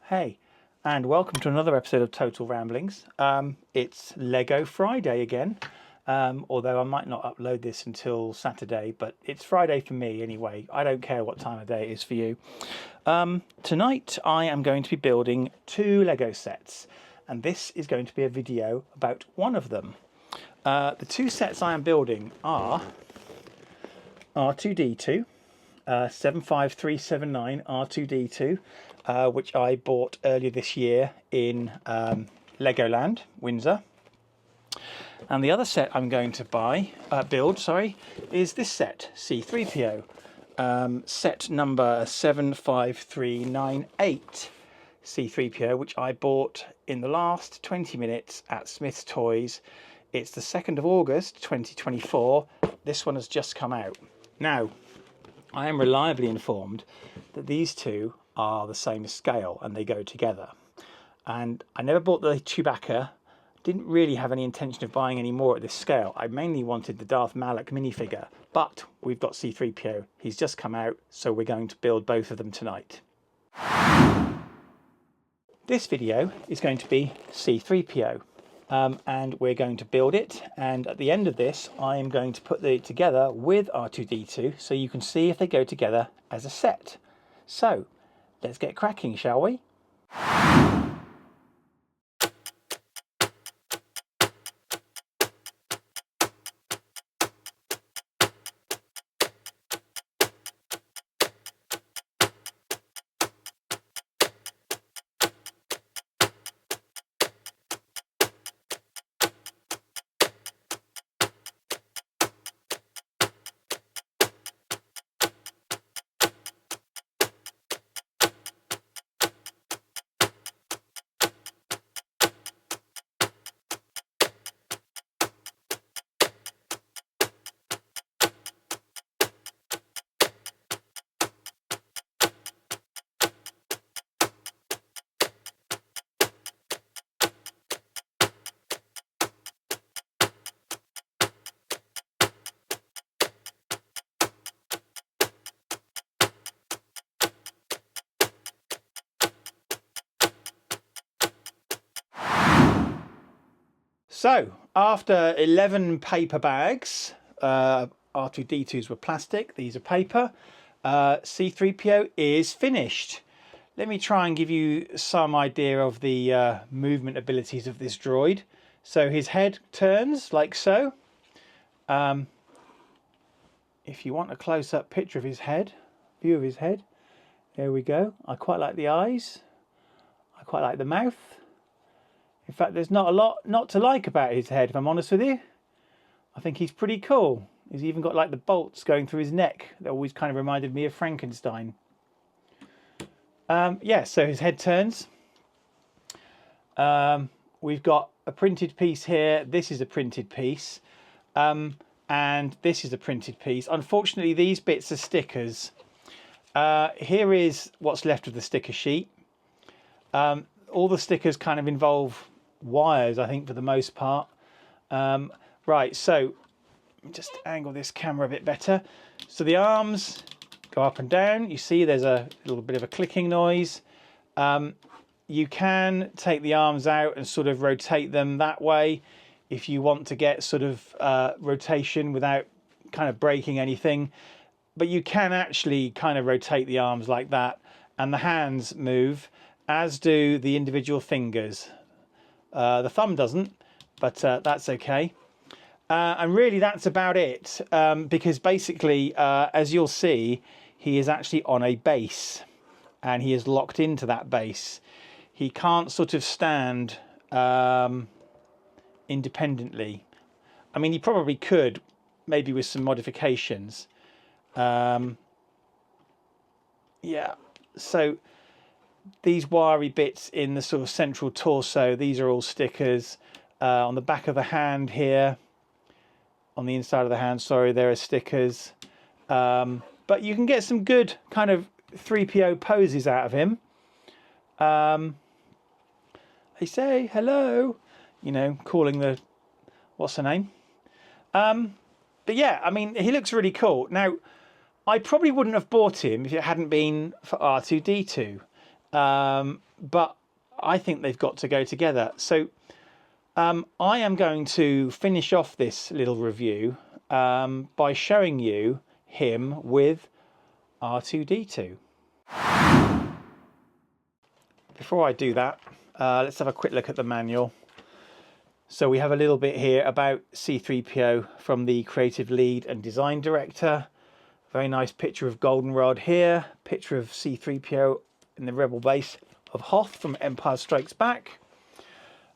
Hey, and welcome to another episode of Total Ramblings. It's Lego Friday again, although I might not upload this until Saturday, but it's Friday for me anyway. I don't care what time of day it is for you. Tonight I am going to be building two Lego sets, and this is going to be a video about one of them. The two sets I am building are R2-D2, 75379 R2-D2, which I bought earlier this year in Legoland, Windsor. And the other set I'm going to build, is this set, C-3PO, set number 75398 C-3PO, which I bought in the last 20 minutes at Smith's Toys. It's the 2nd of August 2024. This one has just come out. Now, I am reliably informed that these two are the same scale and they go together. And I never bought the Chewbacca, didn't really have any intention of buying any more at this scale. I mainly wanted the Darth Malak minifigure, but we've got C-3PO. He's just come out, so we're going to build both of them tonight. This video is going to be C-3PO. And we're going to build it, and at the end of this I am going to put it together with R2-D2 so you can see if they go together as a set. So let's get cracking, shall we? So, after 11 paper bags, R2-D2s were plastic, these are paper, C-3PO is finished. Let me try and give you some idea of the movement abilities of this droid. So his head turns like so. If you want a close-up picture of his head, view of his head, there we go. I quite like the eyes, I quite like the mouth. In fact, there's not a lot not to like about his head, if I'm honest with you. I think he's pretty cool. He's even got like the bolts going through his neck. That always kind of reminded me of Frankenstein. Yeah, so his head turns. We've got a printed piece here. This is a printed piece. And this is a printed piece. Unfortunately, these bits are stickers. Here is what's left of the sticker sheet. All the stickers kind of involve wires, I think, for the most part. Right, so just angle this camera a bit better. So the arms go up and down. You see there's a little bit of a clicking noise. You can take the arms out and sort of rotate them that way if you want to get sort of rotation without kind of breaking anything. But you can actually kind of rotate the arms like that, and the hands move, as do the individual fingers. The thumb doesn't, but that's okay. And really that's about it, because basically, as you'll see, he is actually on a base, and he is locked into that base. He can't sort of stand independently. I mean, he probably could, maybe with some modifications. Yeah, so these wiry bits in the sort of central torso, these are all stickers. On the back of the hand here, on the inside of the hand, sorry, there are stickers. But you can get some good kind of 3PO poses out of him. They say hello, you know, calling the, what's her name? But yeah, I mean, he looks really cool. Now, I probably wouldn't have bought him if it hadn't been for R2-D2. but I think they've got to go together. So I am going to finish off this little review by showing you him with R2-D2. Before I do that, let's have a quick look at the manual. So we have a little bit here about C-3PO from the creative lead and design director. Very nice picture of Goldenrod here. Picture of C-3PO in the rebel base of Hoth from Empire Strikes Back.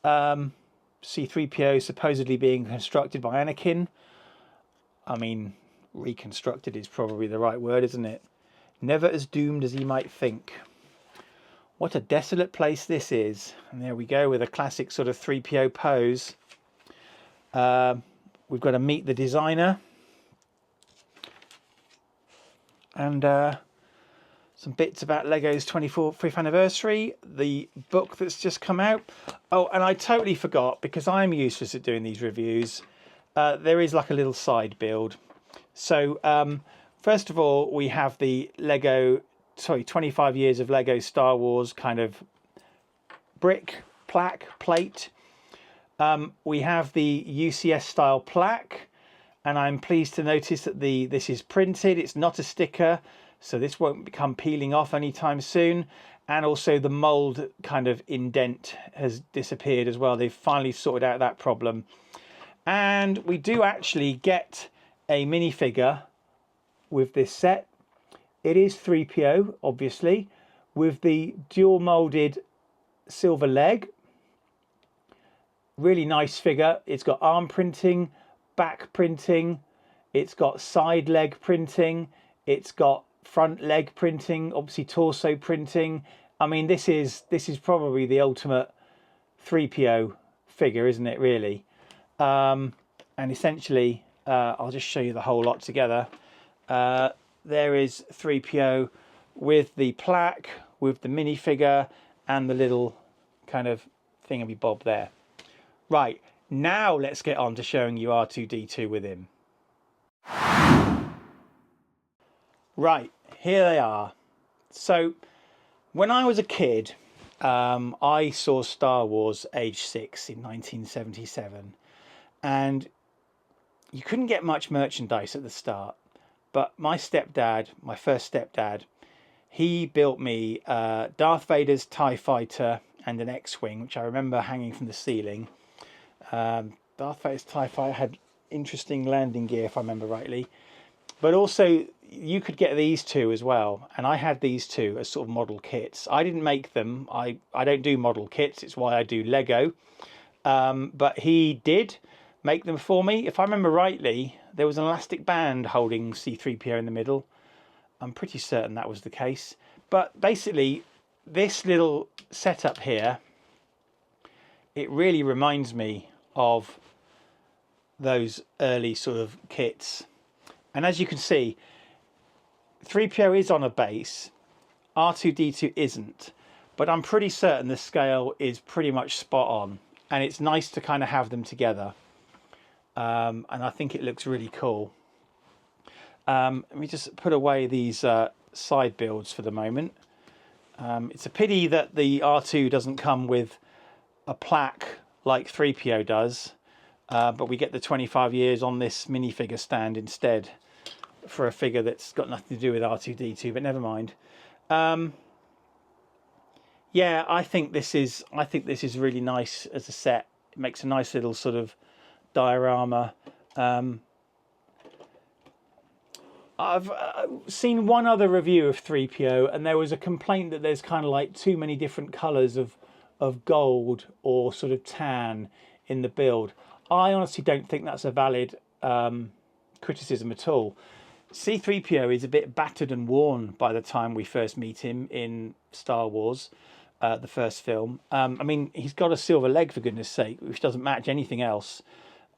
C-3PO supposedly being constructed by Anakin. I mean, reconstructed is probably the right word, isn't it? Never as doomed as he might think. What a desolate place this is. And there we go with a classic sort of 3PO pose. We've got to meet the designer. And some bits about Lego's 25th anniversary. The book that's just come out. Oh, and I totally forgot, because I'm useless at doing these reviews. There is like a little side build. So first of all, we have the 25 years of Lego Star Wars kind of brick, plaque, plate. We have the UCS style plaque, and I'm pleased to notice that this is printed. It's not a sticker, so this won't become peeling off anytime soon. And also the mold kind of indent has disappeared as well. They've finally sorted out that problem. And we do actually get a minifigure with this set. It is 3PO, obviously, with the dual molded silver leg. Really nice figure. It's got arm printing, back printing. It's got side leg printing. It's got front leg printing, obviously torso printing. I mean, this is probably the ultimate 3PO figure, isn't it, really? And essentially, I'll just show you the whole lot together. There is 3PO with the plaque, with the minifigure, and the little kind of thingamy-bob there. Right, now let's get on to showing you R2-D2 with him. Right, here they are. So, when I was a kid, I saw Star Wars age 6 in 1977. And you couldn't get much merchandise at the start. But my stepdad, my first stepdad, he built me Darth Vader's TIE Fighter and an X-Wing, which I remember hanging from the ceiling. Darth Vader's TIE Fighter had interesting landing gear, if I remember rightly. But also, you could get these two as well. And I had these two as sort of model kits. I didn't make them. I don't do model kits. It's why I do Lego. But he did make them for me. If I remember rightly, there was an elastic band holding C-3PO in the middle. I'm pretty certain that was the case. But basically, this little setup here, it really reminds me of those early sort of kits. And as you can see, 3PO is on a base, R2-D2 isn't. But I'm pretty certain the scale is pretty much spot on. And it's nice to kind of have them together. And I think it looks really cool. Let me just put away these side builds for the moment. It's a pity that the R2 doesn't come with a plaque like 3PO does, but we get the 25 years on this minifigure stand instead for a figure that's got nothing to do with R2-D2, but never mind. Yeah, I think this is really nice as a set. It makes a nice little sort of diorama. I've seen one other review of 3PO, and there was a complaint that there's kind of like too many different colours of gold or sort of tan in the build. I honestly don't think that's a valid criticism at all. C-3PO is a bit battered and worn by the time we first meet him in Star Wars, the first film. I mean, he's got a silver leg, for goodness sake, which doesn't match anything else.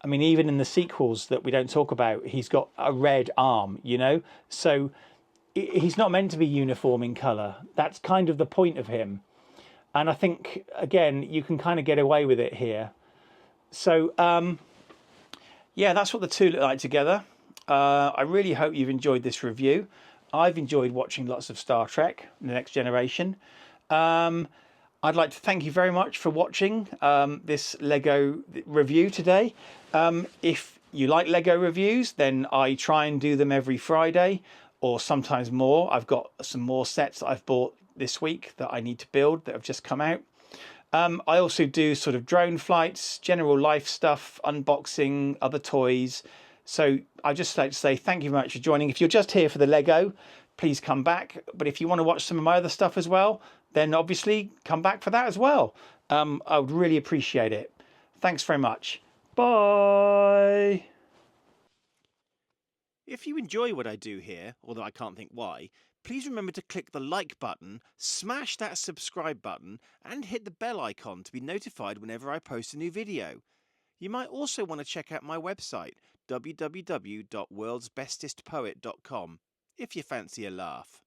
I mean, even in the sequels that we don't talk about, he's got a red arm, you know? So he's not meant to be uniform in colour. That's kind of the point of him. And I think, again, you can kind of get away with it here. So, yeah, that's what the two look like together. I really hope you've enjoyed this review. I've enjoyed watching lots of Star Trek, The Next Generation. I'd like to thank you very much for watching this Lego review today. If you like Lego reviews, then I try and do them every Friday or sometimes more. I've got some more sets that I've bought this week that I need to build that have just come out. I also do sort of drone flights, general life stuff, unboxing, other toys. So I'd just like to say thank you very much for joining. If you're just here for the Lego, please come back. But if you want to watch some of my other stuff as well, then obviously come back for that as well. I would really appreciate it. Thanks very much. Bye. If you enjoy what I do here, although I can't think why, please remember to click the like button, smash that subscribe button, and hit the bell icon to be notified whenever I post a new video. You might also want to check out my website, www.worldsbestestpoet.com, if you fancy a laugh.